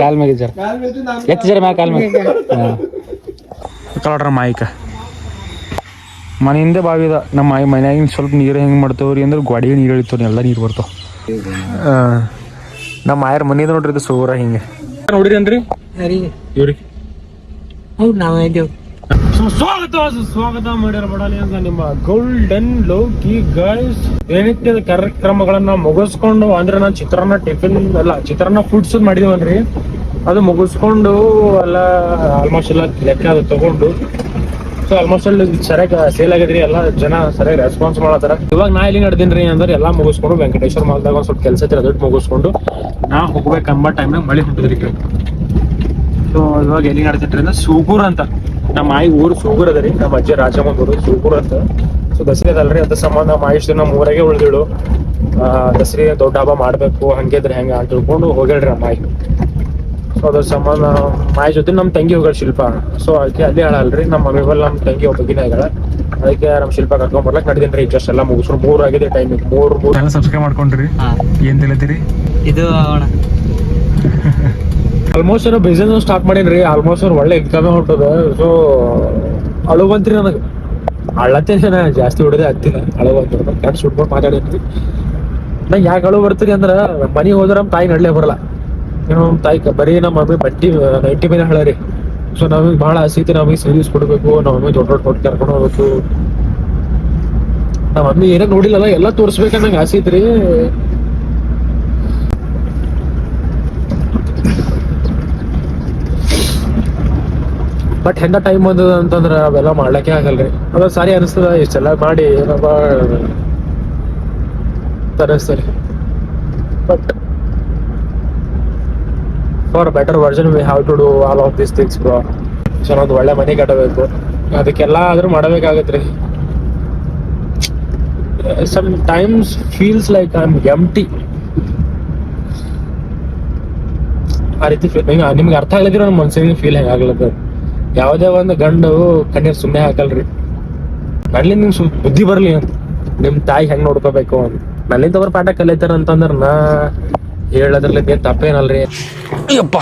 ಕಾಲ್ ಮ್ಯಾಗ ಜರ ಎತ್ತು ಜರ ಮ್ಯಾಗ ಕಾಲ್ ಮ್ಯಾಗ ಕಲೋಡ್ರ ಮಾಯಿಕ ಮನೆಯಿಂದ ಬಾವಿದ ನಮ್ಮ ಮನ್ಯಾಗಿನ ಸ್ವಲ್ಪ ನೀರು ಹೆಂಗೆ ಮಾಡ್ತೇವ್ರಿ ಅಂದ್ರೆ ಗೋಡಿಗೆ ನೀರು ಇಳಿತವ್ರಿ ಎಲ್ಲ ನೀರು ಬರ್ತಾವ. ನಮ್ಮ ಆಯರ್ ಮನೆಯಿಂದ ನೋಡ್ರಿ ಇದು ಸೂರ ಹಿಂಗೆ ನೋಡಿರಿ ಅನ್ರಿ ಇವ್ರಿಗೆ ಸ್ವಾಗತ ಮಾಡ್ಯಾರ ಬಡಾಲಿ ಅಂತ ನಿಮ್ಮ ಗೋಲ್ಡನ್ ಲೋಕಿ ಗೈಸ್. ಏನಿತ್ಯದ ಕಾರ್ಯಕ್ರಮಗಳನ್ನ ಮುಗಿಸ್ಕೊಂಡು ಅಂದ್ರೆ ನಾನು ಚಿತ್ರಾನ್ನ ಟಿಫಿನ್ ಅಲ್ಲ ಚಿತ್ರಾನ್ನ ಫುಡ್ಸ್ ಮಾಡಿದೀವನ್ರಿ, ಅದು ಮುಗಿಸ್ಕೊಂಡು ಎಲ್ಲ ಆಲ್ಮೋಸ್ಟ್ ಎಲ್ಲ ಲೆಕ್ಕ ಅದು ತಗೊಂಡು ಸೊ ಆಲ್ಮೋಸ್ಟ್ ಅಲ್ಲಿ ಸರಿಯಾಗಿ ಸೇಲ್ ಆಗಿದ್ರಿ, ಎಲ್ಲ ಜನ ಸರಿಯಾಗಿ ರೆಸ್ಪಾನ್ಸ್ ಮಾಡತ್ತಾರ. ಇವಾಗ ನಾ ಇಲ್ಲಿ ನಡೆದಿನ್ರಿ ಅಂದ್ರೆ ಎಲ್ಲ ಮುಗಿಸ್ಕೊಂಡು ವೆಂಕಟೇಶ್ವರ ಮಾಲ್ದಾಗ ಒಂದ್ ಸ್ವಲ್ಪ ಕೆಲಸ ಇತ್ತು ಅದಕ್ಕೆ ಮುಗಿಸ್ಕೊಂಡು ನಾ ಹೋಗ್ಬೇಕಂಬ ಟೈಮ್ನಾಗ ಮಳೆ ಹೊಂಟಿದ್ರಿ. ಸೊ ಇವಾಗ ಎಲ್ಲಿ ನಡೆದಿಟ್ರಿ ಅಂದ್ರೆ ಸೂಗೂರ್ ಅಂತ ನಮ್ಮ ಆಯಿ ಊರು ಸೂಗೂರ್ ಅದ ರೀ, ನಮ್ಮ ಅಜ್ಜಿ ರಾಜಮ್ಮನ ಊರು ಸೂಗೂರ್ ಅಂತ. ಸೊ ದಸರಿ ಅದಲ್ರಿ ಅದ್ರ ಸಂಬಂಧ ನಮ್ಮ ಆಯುಷ್ ನಮ್ಮ ಊರಾಗೆ ಉಳಿದಿಳು. ದಸರಿ ದೊಡ್ಡ ಹಬ್ಬ ಮಾಡ್ಬೇಕು ಹಂಗಿದ್ರೆ ಹೆಂಗ ಅಂತ ತಿಳ್ಕೊಂಡು ಹೋಗ್ಯಾಳ್ರಿ ನಮ್ಮ ಆಯಿ. ಸೊ ಅದ್ರ ಸಂಬಂಧ ಮಾಯಿ ಜೊತೆ ನಮ್ಮ ತಂಗಿ ಹೋಗ್ಯಾಳ ಶಿಲ್ಪ. ಸೊ ಅದಕ್ಕೆ ಅಲ್ಲಿ ಹೇಳಲ್ರಿ ನಮ್ಮ ಮಮ್ಮಿ ಬಲ್ ನಮ್ಮ ತಂಗಿ ಒಬ್ಬಗಿನ ಹೇಳ, ಅದಕ್ಕೆ ನಮ್ಮ ಶಿಲ್ಪ ಕರ್ಕೊಂಡ್ ಬರ್ಲಕ್ ನಡೆದಿನ್ರಿ. ಜಸ್ಟ್ ಎಲ್ಲ ಮುಗಿಸ್ಕೊಂಡು 3 ಆಗಿದೆ ಟೈಮಿಗೆ. 3 ಸಬ್ಸ್ಕ್ರೈಬ್ ಮಾಡ್ಕೊಂಡ್ರಿ ಏನ್ ತಿಳಿತೀರಿ ಇದು ಆಲ್ಮೋಸ್ಟ್ ಏನೋ ಬಿಸ್ನೆಸ್ ಸ್ಟಾರ್ಟ್ ಮಾಡೀನ್ರಿ. ಆಲ್ಮೋಸ್ಟ್ ಒಳ್ಳೆ ಇನ್ಕಮ್ ಹೊಂಟದ. ಸೊ ಅಳು ಬಂತ್ರಿ ನನಗೆ, ಅಳ್ಳತ್ತೇನ ಜಾಸ್ತಿ ಹೊಡೆದೇ ಹತ್ತಿಲ್ಲ, ಅಳು ಬಂತಿರ್ತ ಕಟ್ ಸುಟ್ಕೊಂಡು ಮಾತಾಡಿದ್ರಿ. ನಂಗೆ ಯಾಕೆ ಅಳು ಬರ್ತೀರಿ ಅಂದ್ರೆ ಮನೆಗೆ ಹೋದ್ರೆ ನಮ್ಮ ತಾಯಿ ನಡ್ಲೇ ಬರಲ್ಲ. ಏನೋ ನಮ್ಮ ತಾಯಿ ಬರೀ ನಮ್ಮ ಮಮ್ಮಿ ಬಟ್ಟಿ 90 ಮೇಲೆ ಹೇಳರಿ. ಸೊ ನಮಗೆ ಭಾಳ ಆಸೆ ಐತಿ, ನಮಗೆ ಸರ್ವಿಸ್ ಕೊಡ್ಬೇಕು, ನಮ್ಮ ಮಮ್ಮಿ ದೊಡ್ಡ ದೊಡ್ಡ ಕರ್ಕೊಂಡು ಹೋಗ್ಬೇಕು. ನಮ್ಮ ಮಮ್ಮಿ ಏನೋ ನೋಡಿಲ್ಲಲ್ಲ ಎಲ್ಲ ತೋರಿಸ್ಬೇಕಂತ ನಂಗೆ ಆಸೆ ಐತ್ರಿ. ಬಟ್ ಹೆಂಗ ಟೈಮ್ ಬಂದದ ಅಂತಂದ್ರ ಅವೆಲ್ಲ ಮಾಡ್ಲಿಕ್ಕೆ ಆಗಲ್ರಿ. ಅದ ಸಾರಿ ಅನಿಸ್ತದ ಇಷ್ಟೆಲ್ಲ ಮಾಡಿ ಏನಪ್ಪ ಅನಿಸ್ತರಿ. But for better version we have to do all of these things bro. So ಒಂದು ಒಳ್ಳೆ ಮನೆ ಕಟ್ಟಬೇಕು, ಅದಕ್ಕೆಲ್ಲ ಆದ್ರೂ ಮಾಡಬೇಕಾಗತ್ರಿ. Sometimes feels like I am empty ಆ ರೀತಿ ನಿಮ್ಗೆ ಅರ್ಥ ಆಗ್ಲಿದ್ರೆ ನಮ್ಮ ಮನ್ಸಿಗೆ ಫೀಲ್ ಹೆಂಗಾಗ್ಲತ್ತ. ಯಾವುದೇ ಒಂದು ಗಂಡು ಕಣ್ಣೀರ್ ಸುಮ್ಮನೆ ಹಾಕಲ್ರಿ. ನನ್ನಿಂದ ನಿಮ್ ಬುದ್ಧಿ ಬರ್ಲಿ ಅಂತ ನಿಮ್ ತಾಯಿ ಹೆಂಗ್ ನೋಡ್ಕೋಬೇಕು ಅಂತ ನನ್ನಿಂದ ಅವ್ರ ಪಾಠ ಕಲಿತಾರ ಅಂತಂದ್ರ ನಾ ಹೇಳೋದ್ರಲ್ಲಿ ಏನ್ ತಪ್ಪೇನಲ್ರಿ. ಅಯ್ಯಪ್ಪ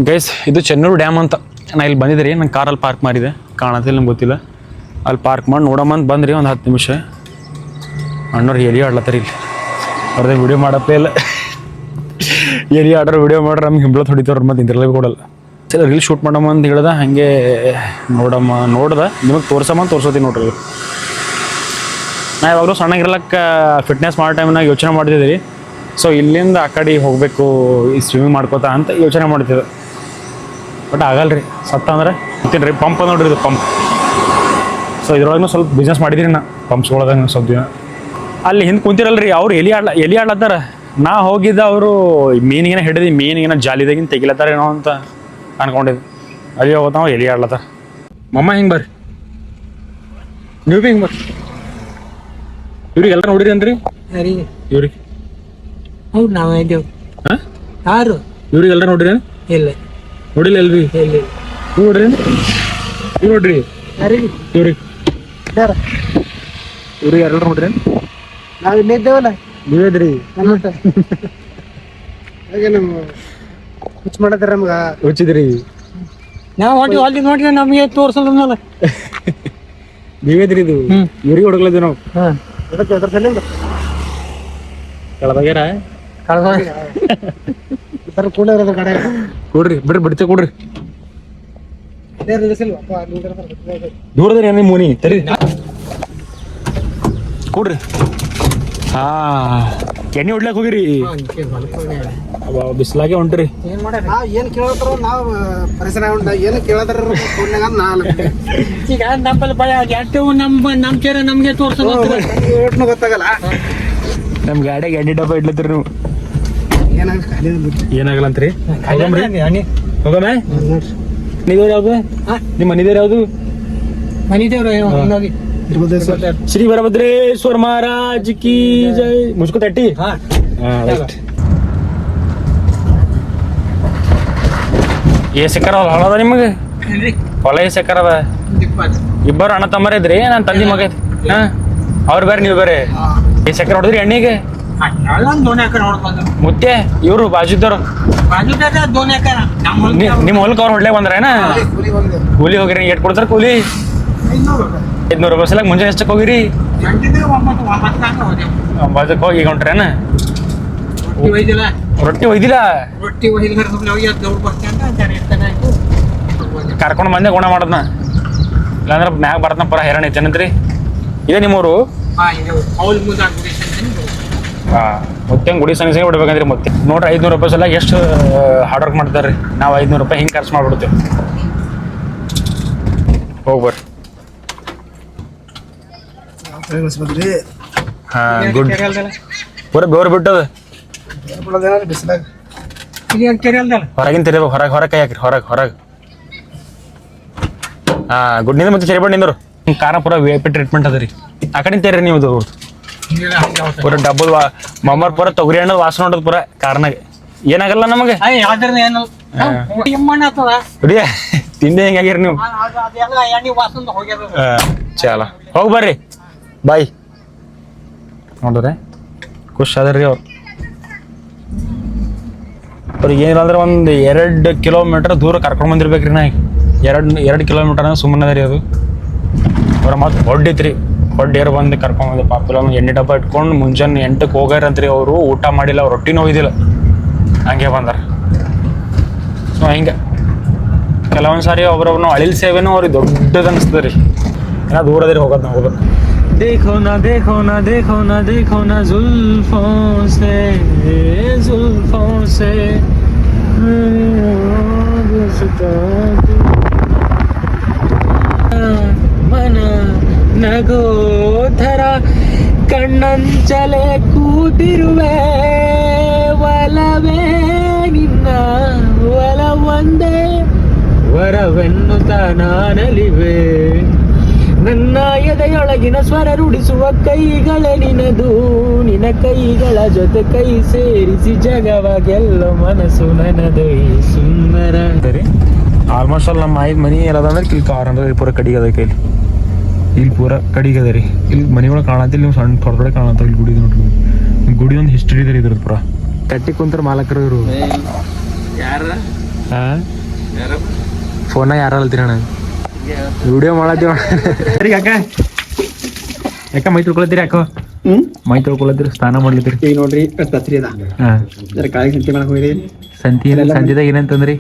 ಗೈಸ್, ಇದು ಚೆನ್ನೂರು ಡ್ಯಾಮ್ ಅಂತ. ನಾ ಇಲ್ಲಿ ಬಂದಿದ್ರಿ, ನಂಗೆ ಕಾರಲ್ಲಿ ಪಾರ್ಕ್ ಮಾಡಿದೆ, ಕಾಣತ್ತಿಲ್ಲ ನಮ್ಗೆ ಗೊತ್ತಿಲ್ಲ. ಅಲ್ಲಿ ಪಾರ್ಕ್ ಮಾಡಿ ನೋಡಮ್ಮಂತ ಬಂದ್ರಿ. ಒಂದು 10 ನಿಮಿಷ ಅಣ್ಣವ್ರು ಎಲಿ ಆಡ್ಲತ್ತಾರ ಇಲ್ಲಿ. ಅವ್ರದ್ದು ವಿಡಿಯೋ ಮಾಡಪ್ಪೇ ಇಲ್ಲ. ಎಲಿ ಆಡ್ರ ವಿಡಿಯೋ ಮಾಡ್ರೆ ನಮ್ಗೆ ಹಿಂಬಳ ಹೊಡಿತಾರ, ಮತ್ತೆ ಇಂದ್ರಲ್ಲ ಕೊಡಲ್ಲ. ಸರಿ ರೀಲ್ ಶೂಟ್ ಮಾಡಮ್ಮ ಅಂತ ಹೇಳ್ದೆ, ಹಾಗೆ ನೋಡ್ದೆ ನಿಮಗೆ ತೋರ್ಸೋತೀನಿ ನೋಡ್ರಿ. ನಾ ಯಾವಾಗಲೂ ಸಣ್ಣಗಿರ್ಲಕ್ಕೆ ಫಿಟ್ನೆಸ್ ಮಾಡೋ ಟೈಮ್ನಾಗ ಯೋಚನೆ ಮಾಡ್ತಿದ್ವಿ. ಸೊ ಇಲ್ಲಿಂದ ಆ ಕಡೆ ಹೋಗಬೇಕು ಈ ಸ್ವಿಮ್ಮಿಂಗ್ ಮಾಡ್ಕೋತಾ ಅಂತ ಯೋಚನೆ ಮಾಡ್ತಿದ್ದೆ. ಬಟ್ ಆಗಲ್ರಿ, ಸತ್ತ ಅಂದ್ರೆ ಗೊತ್ತೀನಿ ರೀ. ಪಂಪ್ ನೋಡ್ರಿ, ಇದು ಪಂಪ್. ಸೊ ಇದ್ರೊಳಗೂ ಸ್ವಲ್ಪ ಬಿಸ್ನೆಸ್ ಮಾಡಿದ್ರಿ ನಾ ಪಂಪ್ಸ್ಗಳದಾಗ ಸ್ವಲ್ಪ ದಿನ. ಅಲ್ಲಿ ಹಿಂದೆ ಕುಂತಿರಲ್ರಿ ಅವ್ರು ಎಲಿ ಆಡ್ಲತ್ತಾರ. ನಾ ಹೋಗಿದ್ದ ಅವರು ಮೀನಿಗೆನ ಹಿಡಿದು ಮೀನಿಗೆನ ಜಾಲಿದಾಗಿನ ತೆಗಿಲತ್ತಾರ ಏನೋ ಅಂತ ಅನ್ಕೊಂಡಿದ್ದು. ಅಲ್ಲಿ ಹೋಗ್ತಾವ ಎಲಿ ಆಡ್ಲತ್ತಾರ. ಮಮ್ಮ ಹಿಂಗೆ ಬರ್ರಿ, ನೀವು ಭೀ ಹಿಂಗೆ ಬರ್ರಿ. ಇವ್ರಿಗೆ ಎಲ್ಲ ನೋಡಿರಿ ಅನ್ರಿ ಇವ್ರಿಗೆ ಹೌದು ನಾವೇ ಇದ್ದೇವೆ. ಯಾರು ಇವ್ರಿಗೆ ಎಲ್ಲ ನೋಡ್ರಿ? ಇಲ್ಲ ನೋಡಿಲ್ಲ ಅಲ್ರಿ. ನೋಡ್ರಿ ನೋಡ್ರಿ ಇವ್ರಿಗೆ ಎಲ್ಲರೂ ನೋಡ್ರಿ. ನಾವ್ ಇಲ್ಲೇ ಇದ್ದೇವಲ್ಲ, ನೀವೇದ್ರಿ ಹಾಗೆ ನಮ್ಮ ಹುಚ್ಚ ಮಾಡತ್ತಾರ ನಮ್ಗ ಹುಚ್ಚಿದ್ರಿ. ನಾವು ಹೊಂಟಿ ಅಲ್ಲಿ ನೋಡ್ರಿ ನಮಗೆ ತೋರ್ಸಲ್ಲ. ನೀವೇದ್ರಿ ಇದು ಇವ್ರಿಗೆ ಹುಡುಗ್ಲದ್ವಿ ನಾವು. ಕಳದಾಗ್ಯಾರ ಕೊಡ್ರಿ, ಬಿಡ್ತೇ ಕೊಡ್ರಿ. ದೂರದ್ರಿ ನಿಮ್ಮ ಮುನಿ ತರಿ ಕೊಡ್ರಿ. ಹಾ ಎಣ್ಣೆ ಹೊಡ್ಲಾಕ್ ಹೋಗಿರಿ, ಬಿಸ್ಲಾಗೆ ಹೊಂಟ್ರಿ. ಏನ್ ಕೇಳತ್ತಾರ ನಾವು ಪರಿಸರ ಏನು ಕೇಳತ್ತಾರ ಈಗ ನಮ್ಮಲ್ಲಿ ಭಯ ನಮ್ ಕೇರ ನಮ್ಗೆ ತೋರ್ಸೋದು ಗೊತ್ತಾಗಲ್ಲ. ನಮ್ ಗಾಡಿಯಾಗ ಎಣ್ಣೆ ಡಬ್ಬ ಇಡ್ಲತ್ತೀರಿ ನೀವು. ಏನಾಗಲ್ಲ ಅಂತ್ರಿ. ಹೋಗಮ್ಮ. ನೀವ್ಯಾವ್ದು ಯಾವ್ದು? ನಿಮ್ಮ ಮನಿದೇವ್ರ ಯಾವ್ದು? ಮನಿದೇವ್ರ ಶ್ರೀ ವೀರಭದ್ರೇಶ್ವರ ಮಹಾರಾಜ್ ಕಿ ಜೈ. ಮುಸ್ಕು ತಟ್ಟಿ. ಎಕರದ ಹೊಲ ಅದ ನಿಮಗೆ? ಹೊಲ ಎಕರದ? ಇಬ್ಬರು ಅಣ್ಣ ತಮ್ಮರ ಇದ್ರಿ, ನಾನು ತಂದಿ ಮಗ. ಹಾ ಅವ್ರು ಬೇರೆ ನೀವು ಬೇರೆ. ಎಕರೆ ಹೊಡೆದ್ರಿ ಎಣ್ಣಿಗೆ? ಅಲ್ಲೊಂದ್ 2 ಎಕರೆ ಹೊಡ್ಬೋದು. ಮುತ್ತೆ ಇವ್ರು ಬಾಜುದವ್ರು ಬಾಜುದಾಗ 2 ಎಕರೆ ನಮ್ಮ ಹೊಲ ನಿಮ್ಮ ಹೊಲಕ್ಕೆ ಅವ್ರು ಹೊಡ್ಲೆ ಬಂದ್ರೇನ ಕೂಲಿ ಹೋಗಿರಿ ಎಷ್ಟು ಕೊಡ್ತಾರ ಕೂಲಿ 500 ರೂಪಾಯಿ ಸಲ ಮುಂಜಾನೆ ಎಷ್ಟಕ್ಕೆ ಹೋಗಿರಿ 9ಕ್ಕೆ ಹೋಗಿ ಈಗ ಹೊಂಟ್ರೇನ ರೊಟ್ಟಿ ಒಯ್ದಿಲ್ಲ ಕರ್ಕೊಂಡು ಬಂದೆ ಗುಣ ಮಾಡದ್ನ ಇಲ್ಲಾಂದ್ರೆ ಮ್ಯಾಗ ಬರ್ತನ ಪರ ಹೈರಾಣ ಐತೇನಂತ್ರಿ ಇದೇ ನಿಮ್ಮೂರು ಮತ್ತೆ ಗುಡಿ ಸಣ್ಣ ಬಿಡ್ಬೇಕಂದ್ರಿ ಮತ್ತೆ ನೋಡ್ರಿ 500 ರೂಪಾಯಿ ಸಲ ಎಷ್ಟು ಹಾರ್ಡ್ ವರ್ಕ್ ಮಾಡ್ತಾರ್ರಿ ನಾವು 500 ರೂಪಾಯಿ ಹಿಂಗೆ ಖರ್ಚು ಮಾಡ್ಬಿಡ್ತೇವೆ ಹೋಗ್ಬರ್ರಿ ಹಾ ಗುಡ್ ಪೂರ ಬೆವ್ರು ಬಿಟ್ಟದ ಹೊರಗಿನ ತೆರಿಬೇಕು ಹೊರಗೆ ಕೈ ಹಾಕ್ರಿ ಹೊರಗೆ ಹಾ ಗುಡ್ನಿಂದ ಮತ್ತೆ ಸರಿಬೇಡ ನಿಂದರು ಕಾರ ಪೂರ ವಿ ಐ ಪಿ ಟ್ರೀಟ್ಮೆಂಟ್ ಅದ ರೀ ಆ ಕಡೆ ತೇರಿ ನೀವು ಪೂರ ಡಬ್ಬಲ್ ಮಮ್ಮರ್ ಪೂರ ತೊಗರಿ ಹಣ್ಣು ವಾಸನೆ ನೋಡೋದು ಪೂರ ಕಾರ್ನಾಗ ಏನಾಗಲ್ಲ ನಮಗೆ ಬಿಡಿಯ ತಿಂದೆ ಹೆಂಗಾಗಿರಿ ನೀವು ಚಾಲ ಹೋಗಿ ಬರ್ರಿ ಬಾಯ್ ನೋಡ್ರಿ ಖುಷ್ ಅದರಿ ಅವ್ರಿಗೆ ಏನಿಲ್ಲ ಅಂದ್ರೆ ಒಂದು 2 ಕಿಲೋಮೀಟರ್ ದೂರ ಕರ್ಕೊಂಡು ಬಂದಿರ್ಬೇಕ್ರಿ ನಾ 2 ಕಿಲೋಮೀಟರ್ ಸುಮ್ಮನೆ ಅದ ರೀ ಅದು ಅವ್ರ ಮತ್ತೆ ಹೊಡ್ಡಿತ್ರಿ ಹೊಡ್ಡೇರು ಬಂದು ಕರ್ಕೊಂಡ್ಬಂದು ಪಾಪಿಲ್ಲ ಒಂದು ಎಣ್ಣೆ ಡಬ್ಬ ಇಟ್ಕೊಂಡು ಮುಂಜಾನೆ 8ಕ್ಕೆ ಹೋಗ್ಯಾರಂತ್ರಿ ಅವರು ಊಟ ಮಾಡಿಲ್ಲ ಅವ್ರು ರೊಟ್ಟಿನೂ ಒಯ್ದಿಲ್ಲ ಹಂಗೆ ಬಂದಾರ ಸೊ ಹಿಂಗೆ ಕೆಲವೊಂದು ಸಾರಿ ಒಬ್ರೊಬ್ರು ಅಳಿಲ್ ಸೇವೆನೂ ಅವ್ರಿಗೆ ದೊಡ್ಡದು ಅನಿಸ್ತದೆ ರೀ ಏನೋ ದೂರ ಅದ್ರಿ ಹೋಗೋದು ನಾವು ಹೋಗೋದು देखो ना देखो ना देखो ना देखो ना जुल्फों से मन ನಗೋಧರ ಕಣ್ಣಂಚಲೆ ಕೂತಿರುವೆ ಒಲವೇ ನಿನ್ನ ಒಲವೊಂದೇ ವರವೆನ್ನುತ್ತ ನಾನಲಿವೆ ನನ್ನ ಎದೆಯೊಳಗಿನ ಸ್ವರ ರೂಢಿಸುವ ಕೈಗಳೇ ನಿನದು ನಿನ್ನ ಕೈಗಳ ಜೊತೆ ಕೈ ಸೇರಿಸಿ ಜಗವ ಗೆಲ್ಲೋ ಮನಸ್ಸು ನನ್ನದು ಈ ಸುಂದರ ಸರಿ ಆಲ್ಮೋಸ್ಟ್ ಆಲ್ ನಮ್ಮ ಆಯ್ತು ಮನಿ ಎಲ್ಲದಂದ್ರೆ ಇಲ್ಲಿ ಕಾರ್ ಅಂದ್ರೆ ಪೂರ ಕಡಿಗದ ಕೈಲಿ ಇಲ್ಲಿ ಪೂರ ಕಡಿಗದ ರೀ ಇಲ್ಲಿ ಮನೆಗಳು ಕಾಣತ್ತಿಲ್ಲ ನೀವು ಸಣ್ಣ ಹೊರಗಡೆ ಕಾಣತ್ತ ಇಲ್ಲಿ ಗುಡಿ ನೋಡ್ರಿ ಗುಡಿ ಒಂದು ಹಿಸ್ಟ್ರಿ ಇದೆ ಇದ್ರದ್ದು ಪೂರ ಕಟ್ಟಿ ಕುಂತರ ಮಾಲಕರು ಇವರು ಫೋನ ಯಾರ ಅಲ್ತೀರ ಅಣ್ಣ ವಿಡಿಯೋ ಮಾಡತ್ತೀವ ಸರಿ ಯಾಕ ಮೈ ತೊಳ್ಕೊಳತ್ತೀರಿ ಯಾಕೋ ಮೈ ತೊಳ್ಕೊಳತ್ತೀರಿ ಸ್ನಾನ ಮಾಡ್ಲತ್ತೀರಿ ಈಗ ನೋಡ್ರಿ ತತ್ರಿ ಅದ ಕಾಳಿ ಸಂತಿ ಮಾಡಕ್ ಹೋಗ್ರಿ ಸಂತಿದಾಗ ಏನಂತಂದ್ರಿ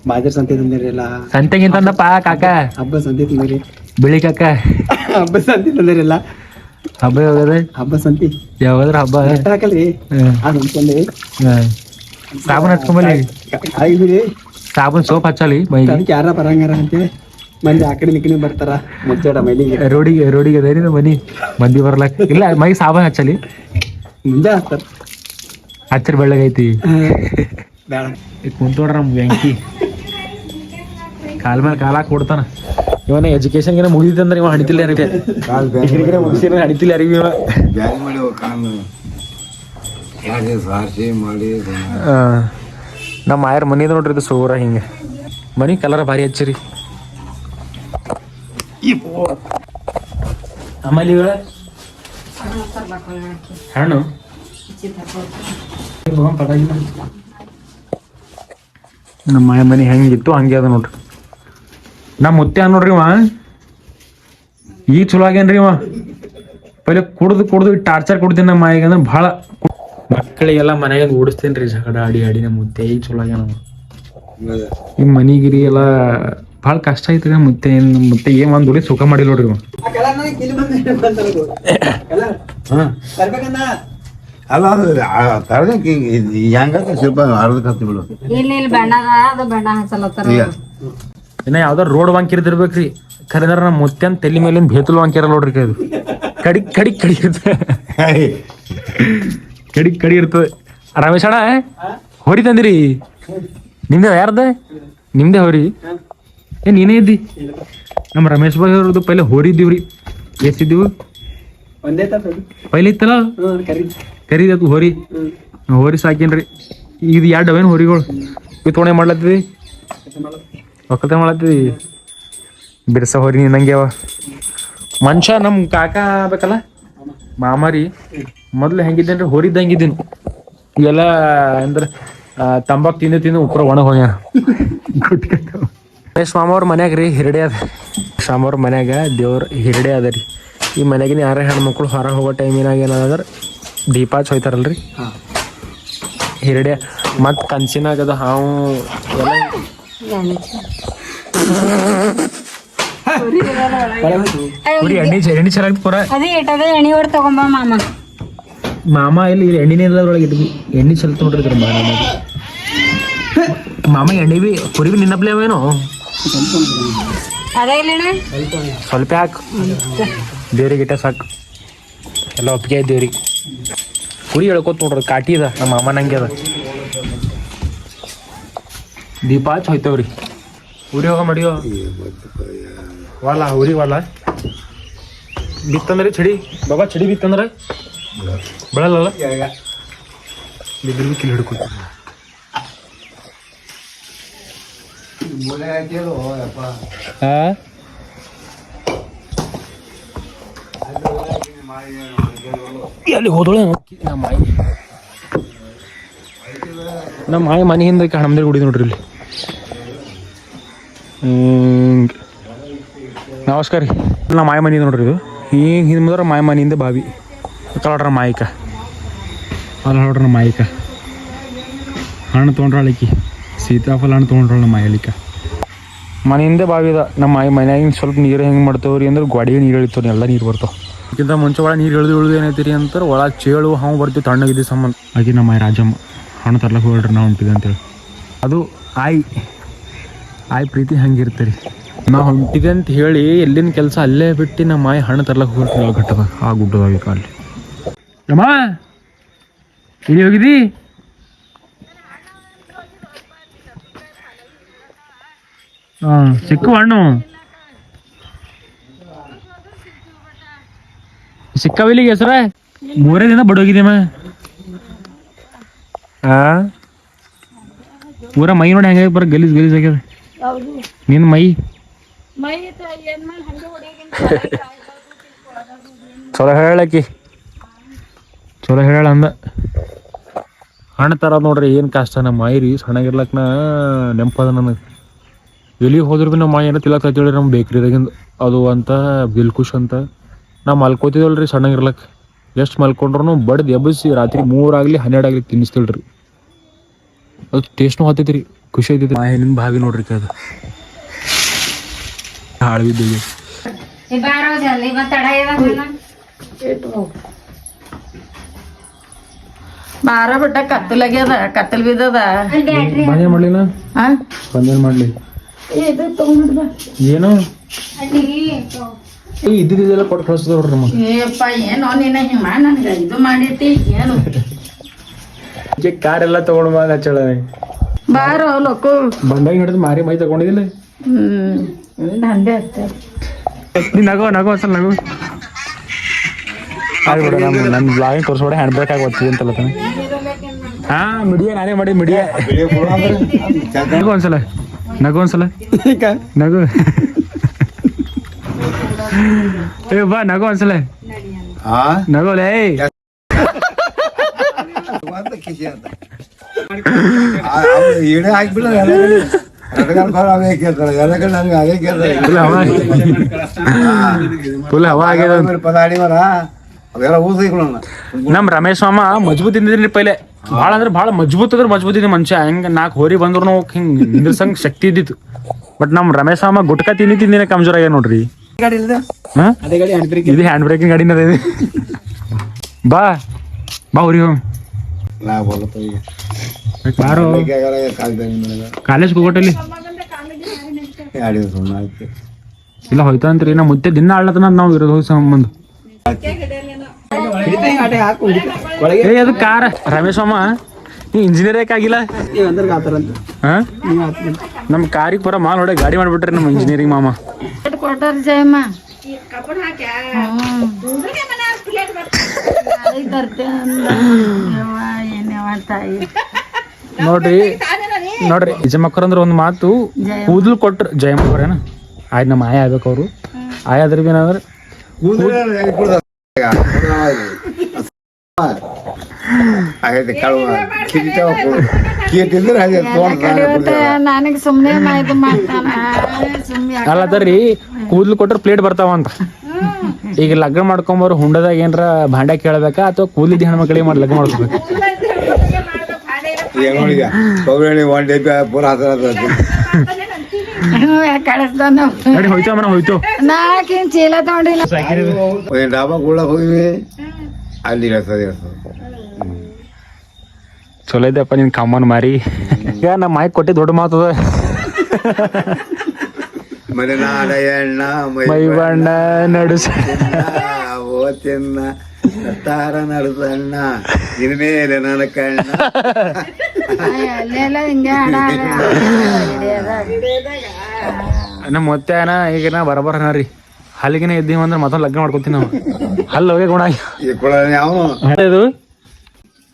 ಬಾಜರ್ ಸಂತೆ ತಂದಿರಿ ಎಲ್ಲ ಸಂತೆಗಿಂತಂದಪ್ಪ ಕಾಕ ಹಬ್ಬ ಸಂತೆ ತಂದಿರಿ ಬಿಳಿ ಕಾಕ ಹಬ್ಬ ಸಂತೆ ತಂದಿರಿ ಎಲ್ಲ ಹಬ್ಬ ಯಾವಾಗದ ಹಬ್ಬ ಸಂತಿ ಯಾವಾಗದ್ರ ಹಬ್ಬ ಹಾಕಲ್ರಿ ಅದಂತಂದ್ರಿ ಸಾಬೂನ್ ಹಚ್ಕೊಂಬಲ್ಲಿ ಆಗಿರಿ ಸಾಬೂನ್ ಸೋಪ್ ಹಚ್ಚಲಿ ಮೈಗೆ ಯಾರ ಬರಂಗಾರ ಅಂತೇಳಿ ಮಂದಿ ಆ ಕಡೆ ನಿಕ್ಕನೆ ಬರ್ತಾರ ಮುಚ್ಚಾಡ ಮೈಲಿಗೆ ರೋಡಿಗೆ ಅದೇರಿ ಮನಿ ಮಂದಿ ಬರ್ಲಾಕ ಇಲ್ಲ ಮೈ ಸಾಬೂನ್ ಹಚ್ಚಲಿ ಮುಂದೆ ಹಾಕ್ತಾರ ಹಚ್ಚರ್ ಬೆಳ್ಳಗೈತಿ ಬೇಡ ಕುಂತೋಡ್ರ ನಮ್ ಬ್ಯಾಂಕಿ ಕಾಲ್ ಮೇಲೆ ಕಾಲ ಕೊಡ್ತಾನ ಇವನ ಎಜುಕೇಶನ್ ಏನ ಮುಗಿದಂದ್ರೆ ಇವ ಹಡಿತಿಲ್ಲ ಡಿಗ್ರಿ ಮುಗಿಸಿರ ಹಡಿತಿಲ್ಲ ಯಾರಿಗೆ ಇವ ನಮ್ಮ ಆಯರ್ ಮನಿ ನೋಡ್ರಿ ಇದು ಸೂರ ಹಿಂಗೆ ಮನಿ ಕಲರ್ ಭಾರಿ ಹಚ್ಚಿರಿ ಆಮೇಲೆ ಇವ ಹಣ್ಣು ನಮ್ಮ ಮಾಯ ಮನಿ ಹೆಂಗಿತ್ತು ಹಂಗೆ ಅದ ನೋಡ್ರಿ ನಮ್ಮ ಮುತ್ತೆ ನೋಡ್ರಿ ಇವ ಈಗ ಚಲೋ ಆಗ್ಯಾನ್ರಿ ಇವ ಪೈಲೆ ಕುಡ್ದು ಟಾರ್ಚರ್ ಕೊಡ್ತೀನಿ ನಮ್ಮ ಮಾಯಿಗೆ ಅಂದ್ರೆ ಭಾಳ ಮಕ್ಕಳಿಗೆಲ್ಲ ಮನೆಗೆ ಓಡಿಸ್ತೇನೆ ರೀ ಜಗಡ ಆಡಿ ನಮ್ಮ ಮುತ್ತೆ ಈಗ ಚಲೋ ಆಗ್ಯಾನ ಈ ಮನಿಗಿರಿ ಎಲ್ಲ ಭಾಳ ಕಷ್ಟ ಐತ್ರಿ ನಮ್ಮ ಮುತ್ತೆ ಏನ್ ಒಂದ್ ದುಡಿ ಸುಖ ಮಾಡಿಲ್ಲ ನೋಡ್ರಿ ಇವ ಅಲ್ಲ ತರದಕ್ಕೆ ಹೆಂಗ ಸ್ವಲ್ಪ ಅರ್ಧ ಕತ್ತಿ ಬಿಡು ಇನ್ನ ಯಾವ್ದಾರ ರೋಡ್ ವಾಂಕಿರ್ದಿರ್ಬೇಕ್ರಿ ಖರೇದಾರ ನಮ್ಮ ಮುತ್ತೆನ್ ತಲೆ ಮೇಲಿಂದ ಬೇತಲು ವಾಂಕಿರಲ್ಲ ನೋಡ್ರಿ ಅದು ಕಡಿ ಇರ್ತದೆ ಕಡಿ ಇರ್ತದೆ ರಮೇಶ್ ಅಣ್ಣ ಹೊರಿ ತಂದಿರಿ ನಿಮ್ದೆ ಯಾರ್ದ ನಿಮ್ದೆ ಹೊರಿ ನೀನೇ ಇದ್ದಿ ನಮ್ಮ ರಮೇಶ್ ಬಾಯ್ ಅವ್ರದ್ದು ಪೈಲೆ ಹೋರಿ ಇದ್ದೀವ್ರಿ ಎಷ್ಟಿದ್ದೀವಿ ಪೈಲೆ ಇತ್ತಲ್ಲ ಕರಿದತ್ತು ಹೋರಿ ಸಾಕೇನ್ರಿ ಇದು 2 ಡಬೇನ್ ಹೋರಿಗಳು ತೊಗೊಂಡೆ ಮಾಡ್ಲತ್ತಿದಿ ಒಕ್ಕಲ್ತ ಮಾಡ್ಲತ್ತಿದಿ ಬಿರ್ಸ ಹೋರಿ ನಿನ್ನಂಗೆ ಅವ ಮನುಷ್ಯ ನಮ್ಮ ಕಾಕ ಆಗ್ಬೇಕಲ್ಲ ಮಾಮಾರಿ ಮೊದ್ಲು ಹೆಂಗಿದ್ದೇನ್ರಿ ಹೊರಿದ್ದಂಗಿದ್ದೀನಿ ಇವೆಲ್ಲ ಅಂದ್ರೆ ತಂಬಾಕ್ ತಿಂದು ಉಪ್ರ ಒಣ ಹೋಗ್ಯಾನ ಮಾಮವ್ರ ಮನ್ಯಾಗ ರೀ ಹಿರಡೆ ಅದ ಮಾಮವ್ರ ಮನ್ಯಾಗ ದೇವ್ರ ಹಿರಡೆ ಅದ ರೀ ಈ ಮನೆಗಿನ ಯಾರ ಹೆಣ್ಮಕ್ಳು ಹೊರ ಹೋಗೋ ಟೈಮಿನಾಗ ಏನಾದ್ರೆ ದೀಪ ಹಚ್ಚಿ ಹೋಯ್ತಾರಲ್ರಿ ಹಿರಡೆ ಮತ್ತು ಕನ್ಸಿನಾಗದ ಹಾವು ಎಣ್ಣೆ ಚೆನ್ನಾಗಿ ಪೂರ ಎಣ್ಣೆ ಹೊಡ್ ತಗೊಂಬ ಮಾಮ ಮಾಮ ಇಲ್ಲಿ ಎಣ್ಣಿನೇ ಇಲ್ಲದ್ರೊಳಗೆ ಎಣ್ಣೆ ಚಲ್ತ ನೋಡ್ರಿ ಮಾಮ ಎಣ್ಣೆ ಬಿ ಕುರಿ ಬಿ ನಿನ್ನಪ್ಲೇ ಅವೇನು ಅದೇ ಇಲ್ಲ ಸ್ವಲ್ಪ ಹಾಕು ದೇವ್ರಿಗೆ ಇಟ್ಟ ಸಾಕು ಎಲ್ಲ ಒಪ್ಪಿಗೆ ದೇವ್ರಿಗೆ ಕುರಿ ಹೇಳ್ಕೊತ ನೋಡ್ರಿ ಕಾಟಿ ಅದ ನಮ್ಮ ಮಾಮ ನಂಗೆ ಅದ ದೀಪ ಹಚ್ಚಿ ಹೋಯ್ತವ್ರಿ ಊರಿ ಹೋಗ ಮಡಿಯೋ ವಾಲ ಊರಿ ವಾಲ ಬಿತ್ತಂದ್ರೆ ಚಡಿ ಬಾಬಾ ಚಡಿ ಬಿತ್ತಂದ್ರೆ ಬೆಳಲ್ಲ ಬಿದ್ದರು ಕಿಲ್ ಹಿಡ್ಕೊತ ಅಲ್ಲಿ ಹೋದೋಳೆ ನಮ್ಮ ಮಾಯಿ ಮನೆ ಹಿಂದೆ ಹಣಮಂದಿರ ಗುಡಿ ನೋಡ್ರಿ ಇಲ್ಲಿ ನಮಸ್ಕಾರ ರೀ ನಮ್ಮ ಮಾಯ ಮನೆ ನೋಡ್ರಿ ಇದು ಈಗ ಹಿಂದೆ ಮಾಯ ಮನೆಯಿಂದ ಬಾವಿ ಕಲಾಡ್ರ ಮಾಯಿಕ ಅಲ್ಲಿ ಹೊಡ್ರ ಮಾಯಿಕ ಹಣ್ಣು ತೊಗೊಂಡ್ರಾಳಿಕಿ ಸೀತಾಫಲ ಹಣ್ಣು ತೊಗೊಂಡ್ರಾಳ ಮಾಯಲಿಕ ಮನೆಯಿಂದ ಬಾವಿ ಅದ ನಮ್ಮ ಮನ್ಯಾಗಿನ ಸ್ವಲ್ಪ ನೀರು ಹೆಂಗೆ ಮಾಡ್ತಾವ್ರಿ ಅಂದ್ರೆ ಗೋಡಿಗೆ ನೀರು ಇಳಿತಾವ್ರಿ ಎಲ್ಲ ನೀರು ಬರ್ತಾವ ಅದಕ್ಕಿಂತ ಮುಂಚೆ ಒಳಗೆ ನೀರು ಇಳಿದು ಏನೈತಿರಿ ಅಂತಾರೆ ಒಳಗೆ ಚೇಳು ಹಾವು ಬರ್ತೀವಿ ತಣ್ಣಗಿದ್ದ ಸಂಬಂಧ ಆಗಿ ನಮ್ಮ ರಾಜಮ್ಮ ಹಣ್ಣು ತರ್ಲಕ್ಕೆ ಹೋಗ್ರಿ ನಾವು ಹೊಂಟಿದೆ ಅಂತೇಳಿ ಅದು ಆಯ್ ಪ್ರೀತಿ ಹಂಗಿರ್ತೀರಿ ನಾವು ಹೊಂಟಿದೆ ಅಂತ ಹೇಳಿ ಎಲ್ಲಿನ ಕೆಲಸ ಅಲ್ಲೇ ಬಿಟ್ಟು ನಮ್ಮ ಮಾಯಿ ಹಣ್ಣು ತರ್ಲಕ್ಕೆ ಹೋಗ್ರಿ ಆ ಘಟ್ಟದ ಆ ಗುಡ್ಡದಾಗ ಕಾಲಿ ಅಮ್ಮ ಇಲ್ಲಿ ಹೋಗಿದ್ದಿ ಹಾಂ ಸಿಕ್ಕು ಹಣ್ಣು ಸಿಕ್ಕವಿಲ್ಲಿಗೆ ಹೆಸರ 3 ದಿನ ಬಡೋಗಿದ್ದೀಮ ಪೂರ ಮೈ ನೋಡಿ ಹೆಂಗ ಬರ ಗಲೀಜ್ ಆಗ್ಯದ ನಿನ್ನ ಮೈ ಚಲೋ ಹೇಳಕಿ ಚಲೋ ಹೇಳ ಅಂದ ಹಣ್ಣು ತರೋದು ನೋಡ್ರಿ ಏನು ಕಷ್ಟ ನಮ್ಮ ಮಾಯಿ ರೀ ಸಣ್ಣಗಿರ್ಲಕ್ನ ನೆಂಪದ ನನಗೆ ಎಲ್ಲಿಗೆ ಹೋದ್ರು ಭೀ ನಮ್ಮ ಮಾಯಿ ಏನೋ ತಿಲಕ್ ಹತ್ತಿಳಿ ನಮ್ಮ ಬೇಕ್ರಿದಾಗಿಂದ ಅದು ಅಂತ ದಿಲ್ಕುಶ್ ಅಂತ ನಾವು ಮಲ್ಕೋತಿದ್ವಲ್ರಿ ಸಣ್ಣಗಿರ್ಲಕ್ಕೆ ಎಷ್ಟು ಮಲ್ಕೊಂಡ್ರು ಬಡ್ದು ಎಬ್ಬಿಸಿ ರಾತ್ರಿ 3 ಆಗಲಿ 12 ಆಗಲಿ ತಿನ್ನಿಸ್ತಿಳ್ರಿ ಅದು ಟೇಸ್ಟ್ನು ಹತ್ತೈತಿ ಖುಷಿ ಐತೈತಿ ಮಾಯಿ ನಿನ್ನ ಭಾವಿ ನೋಡ್ರಿ ಅದು ಹಾಳ್ವಿದ್ದೀವಿ ಬಾರ ಬಿಟ್ಟ ಕತ್ತಲಾಗ್ಯದ ಕತ್ತಲ್ ಬಿದ್ದದ ಬಂದೇನು ಮಾಡಲಿ ನಾ ಬಂದೇನು ಮಾಡಲಿ ಏನು ಇದ್ದಿದ್ದೆಲ್ಲ ಕೊಟ್ಟು ಕಳಿಸ್ತವ್ರಿ ನಮಗೆ ಏಪ್ಪ ಏನೋ ನೀನ ಹಿಂಗ ನನ್ಗೆ ಇದು ಮಾಡಿಟ್ಟಿ ಏನು ಕಾರ್ ಎಲ್ಲ ತಗೊಂಡ್ ಬಾ ಹಚ್ಚಳ ಬಾರೋ ಲೋಕು ಬಂದಾಗ ಹಿಡಿದು ಮಾರಿ ಮೈ ತಗೊಂಡಿದ್ದಿಲ್ಲ ದಂಡೆ ಅಷ್ಟೇ ನೀ ನಗೋ ಅಸಲ್ ನಗು ಆಗ್ಬಿಡ ನನ್ನ ಬ್ಲಾಗಿಂಗ್ ತೋರಿಸ್ಬೇಡ ಹ್ಯಾಂಡ್ ಬ್ರೇಕ್ ಆಗಿ ಓದ್ತೀವಿ ಅಂತಲ್ಲ ತಾನೆ ಹಾ ಮಿಡಿಯ ನಾನೇ ಮಾಡಿ ಮಿಡಿಯ ನಗು ಒಂದ್ಸಲ ನಗು ಏ ಬಾ ನಗು ಒಂದ್ಸಲ ನಗೋಲೇ ಈಡೆ ಹಾಕ್ಬಿಡ ಫುಲ್ ಹವಾ ಆಗ್ಯದ ಪದಾಡಿ ಮರ ಅವೆಲ್ಲ ಊಸಿಕೊಳ್ಳ ನಮ್ ರಮೇಶ್ ಮಾಮ ಮಜಬೂತ್ ಇದ್ದಿದ್ರಿ ಪೈಲೆ ಭಾಳ ಅಂದ್ರೆ ಭಾಳ ಮಜಬೂತ್ ಇದ್ದ ಮನುಷ್ಯ ಹೆಂಗ 4 ಹೋರಿ ಬಂದ್ರು ಹಿಂಗ್ ನಿಂದ್ರಸಂಗ್ ಶಕ್ತಿ ಇದ್ದಿತ್ತು ಬಟ್ ನಮ್ ರಮೇಶ್ ಮಾಮ ಗುಟ್ಕ ತಿಂದಿನ ಕಮ್ಜೋರ್ ಆಗ್ಯ ನೋಡ್ರಿ ಇದು ಹ್ಯಾಂಡ್ ಬ್ರೇಕಿಂಗ್ ಗಾಡಿನ ಬಾ ಊರಿಗೆ ಹೋಗ್ ಬಾರೋ ಕಾಲೇಜ್ ಹೋಗೋಟಲ್ಲಿ ಇಲ್ಲ ಹೋಯ್ತಾ ಅಂತ್ರಿ ನಾ ಮುತ್ತೆ ದಿನ ಆಡ್ಲತ್ತನ ನಾವು ಇರೋದು ಹೋಗಿ ಸಂಬಂಧ ಅದು ಕಾರ ರಮೇಶ್ ಮಾಮ ನೀ ಇಂಜಿನಿಯರ್ ಯಾಕಾಗಿಲ್ಲ ನಮ್ ಕಾರಿಗೆ ಪೂರ ಮಾಲ್ ಹೊಡೆ ಗಾಡಿ ಮಾಡ್ಬಿಟ್ರಿ ನಮ್ಮ ಇಂಜಿನಿಯರಿಂಗ್ ಮಾಮ ಕೊಟ್ಟಾರ ಜಯಮ್ಮ ನೋಡ್ರಿ ಯಜಮಕ್ಕರ್ ಅಂದ್ರ ಒಂದ್ ಮಾತು ಕೂದಲು ಕೊಟ್ರ ಜಯಮ್ಮಕ್ಕರೇನ ಆಯ್ತು ನಮ್ಮ ಆಯ ಆಗ್ಬೇಕು ಅವ್ರು ಆಯಾದ್ರ ಏನಾದ್ರ ಹಾಗೈತೆ ಕಳುವ ಕಿರಿತಾವ ಕಿತ್ತಿದ್ರೆ ಹಾಗೆ ನನಗೆ ಸುಮ್ನೆ ಇದು ಮಾಡ್ತಾನ ಸುಮ್ನೆ ಅಲ್ಲದರಿ ಕೂದ್ಲು ಕೊಟ್ರೆ ಪ್ಲೇಟ್ ಬರ್ತಾವ ಅಂತ. ಈಗ ಲಗ್ನ ಮಾಡ್ಕೊಂಬರು ಹುಂಡದಾಗ ಏನ್ರ ಭಾಂಡೆ ಕೇಳ್ಬೇಕಾ ಅಥವಾ ಕೂದ್ಲಿದ್ದ ಹೆಣ್ಮಕ್ಳಿಗೆ ಮಾಡಿ ಲಗ್ನ ಮಾಡ್ಕೋಬೇಕು? ಈಗ ಕೊಬ್ಬರಿ ಒಂದ್ ಡಬ್ಬಿ ಪೂರ ಕಳಿಸ್ತಾನ ನಡಿ ಹೋಯ್ತು ಅಮ್ಮನ ಹೋಯ್ತು. ನಾಕಿನ್ ಚೀಲ ತಗೊಂಡಿಲ್ಲ. ಒಂದ್ ಡಾಬಾ ಕೂಡಕ್ ಹೋಗಿವಿ ಅಲ್ಲಿ ಇರ್ತದೆ. ಚಲೋ ಇದೆಯಪ್ಪ ನಿನ್ ಕಮ್ಮನ್ ಮಾರಿ. ಈಗ ನಮ್ಮ ಮಾಯಿ ಕೊಟ್ಟಿ ದೊಡ್ಡ ಮಾತದ. ಮನೆ ನಾಡ ಎಣ್ಣ ಮೈ ಬಣ್ಣ ನಡುಸ ಓತಿನ್ನ ತಾರ ನಡುಸಣ್ಣ ನಿನ್ ಮೇಲೆ ನನ್ನ ಕಣ್ಣ. ಅಲ್ಲೆಲ್ಲ ಹಿಂಗೆ ನಮ್ಮ ಮತ್ತೆ ಈಗ ನಾ ಬರಬರ ರೀ ಹಲ್ಲಿಗೆನೆ ಇದ್ದೀವಿ ಅಂದ್ರೆ ಮತ್ತೊಂದು ಲಗ್ನ ಮಾಡ್ಕೊತೀವಿ ನಾವು. ಹಲ್ಲು ಹೋಗಿ ಗುಣ ಈ ಕೊಳ ಯಾವ ಇದು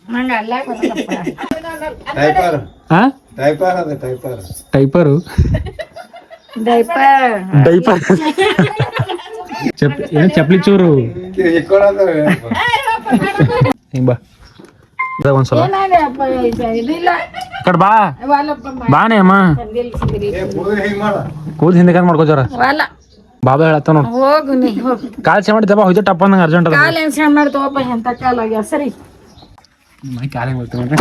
ನಂಗೆ ಅಲ್ಲ ಟೈಪರ್ ಹಾ ಟೈಪರ್ ಅದ ಟೈಪರ್ ಟೈಪರು ಡೈಪರ್ ಡೈಪರ್ ಏನು ಚಪ್ಲಿ ಚೂರು ಈ ಕೊಳ ಹಿಂಗ್ ಬಾ ಇದಾಗ ಒಂದ್ಸಲ ಇದಿಲ್ಲ ಕಡ್ ಬಾ ಬಾನೇ ಅಮ್ಮ ಹಿಂಗ್ ಮಾಡ ಕೂದ್ ಹಿಂದೆ ಕಂದ್ ಮಾಡ್ಕೋಚಾರ ಅಲ್ಲ ಬಾಬಾ ಹೇಳತ್ತ ನೋಡು. ಹೋಗು ನೀ ಹೋಗು ಕಾಲ್ ಚೆ ಮಾಡಿದ್ದಪ್ಪ ಹೋಯ್ತು ಟಪ್ ಅಂದಂಗ ಅರ್ಜೆಂಟ್ ಅದ. ಕಾಲ್ ಏನ್ ಸಣ್ಣ ಮಾಡ್ತವಪ್ಪ ಎಂತ ಕಾಲ ಆಗ್ಯಾವ ಸರಿ ಮೈ ಕಾಲೇ ಹೋಗ್ತು ನೋಡ್ರಿ.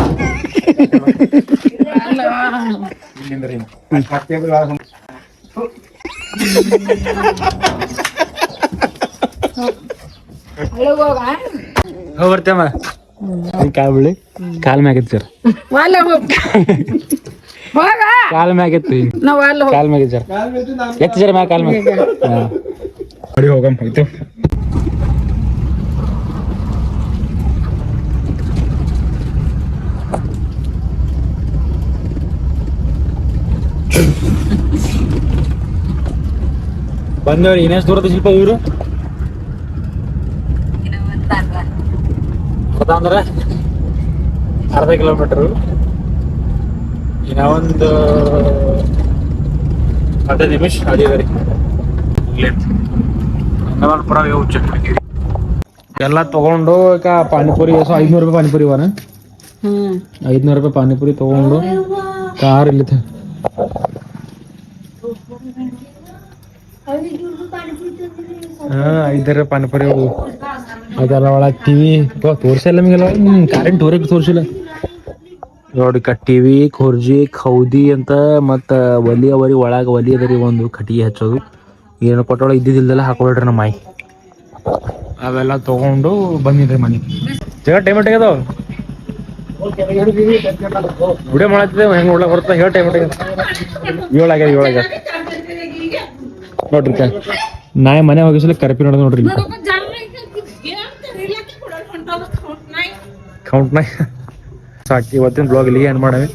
ಹೋಗಿ ಬರ್ತೇಮ್ಮ ಕಾಲ್ ಬಿಳಿ ಕಾಲ್ ಮ್ಯಾಗಿತ್ತು ಸರ್ ವಾಲ ಹೋಗ ಹೋಗ ಕಾಲ್ ಮ್ಯಾಗಿತ್ತು ನಾವ್ ವಾಲ ಹೋಗ ಕಾಲ್ ಮ್ಯಾಗಿತ್ತು ಸರ್ ಎತ್ತು ಸರ್ ಮ್ಯಾಗ ಕಾಲ್ ಮ್ಯಾಗ ನೋಡಿ ಹೋಗಮ್ ಹೋಯ್ತು. ಬಂದವ್ರಿ ಇನ್ನೆಷ್ಟು ದೂರದ ಶಿಲ್ಪ ಊರು ಅಂದ್ರೆ ಅರ್ಧ ಕಿಲೋಮೀಟರ್. ಇನ್ನ ಒಂದು 15 ನಿಮಿಷ ಅಡಿವರಿ ಪುರ ಎಲ್ಲ ತಗೊಂಡು ಈಗ ಪಾನಿಪುರಿ 500 ರೂಪಾಯಿ ಪಾನಿಪುರಿ ಇವನ 500 ರೂಪಾಯಿ ಪಾನಿಪುರಿ ತಗೊಂಡು ಕಾರ್ ಇಲ್ಲಿ ಹಾ 5 ರೂಪಾಯಿ ಪಾನಿಪುರಿ ಅದೆಲ್ಲ ಒಳಗೆ ಟಿವಿ ತೋರ್ಸಿಲ್ಲ ನಮಗೆಲ್ಲ ಕಾರಿನ ಟೂರಿಗೆ ತೋರ್ಸಿಲ್ಲ ನೋಡಿ. ಟಿವಿ ಖುರ್ಜಿ ಖೌದಿ ಅಂತ ಮತ್ತ ಒಲಿ ಅವರಿ ಒಳಗ ಒಲಿ ಅದರಿ ಒಂದು ಕಟ್ಟಿಗೆ ಹಚ್ಚೋದು ಏನು ಕೊಟ್ಟೊಳಗೆ ಇದ್ದಿದ್ದೆಲ್ಲ ಹಾಕೊಳ್ರಿ ನಮ್ಮ ಮಾಯಿ. ಅವೆಲ್ಲ ತಗೊಂಡು ಬಂದಿದ್ರಿ ಮನೆಗೆ. ಜಗ ಟೈಮ್ ಆಗ್ಯದಾವ ವಿಡಿಯೋ ಮಾಡತ್ತಿದ್ದೇವೆ ಹೆಂಗೆ ಒಳಗೆ ಹೊರತ ಹೇಳ ಟೈಮ್ ಆಗ್ಯದ 7 ಆಗ್ಯದ ನೋಡ್ರಿ. ನಾಯಿ ಮನೆ ಹೋಗಿಸಲಿ ಕರಪಿ ನೋಡ ನೋಡ್ರಿ ಕೌಂಟ್ ನಾಯಿ ಸಾಕಿ. ಇವತ್ತಿನ ಬ್ಲಾಗ್ ಇಲ್ಲಿಗೆ ಏನ್ ಮಾಡವಿ.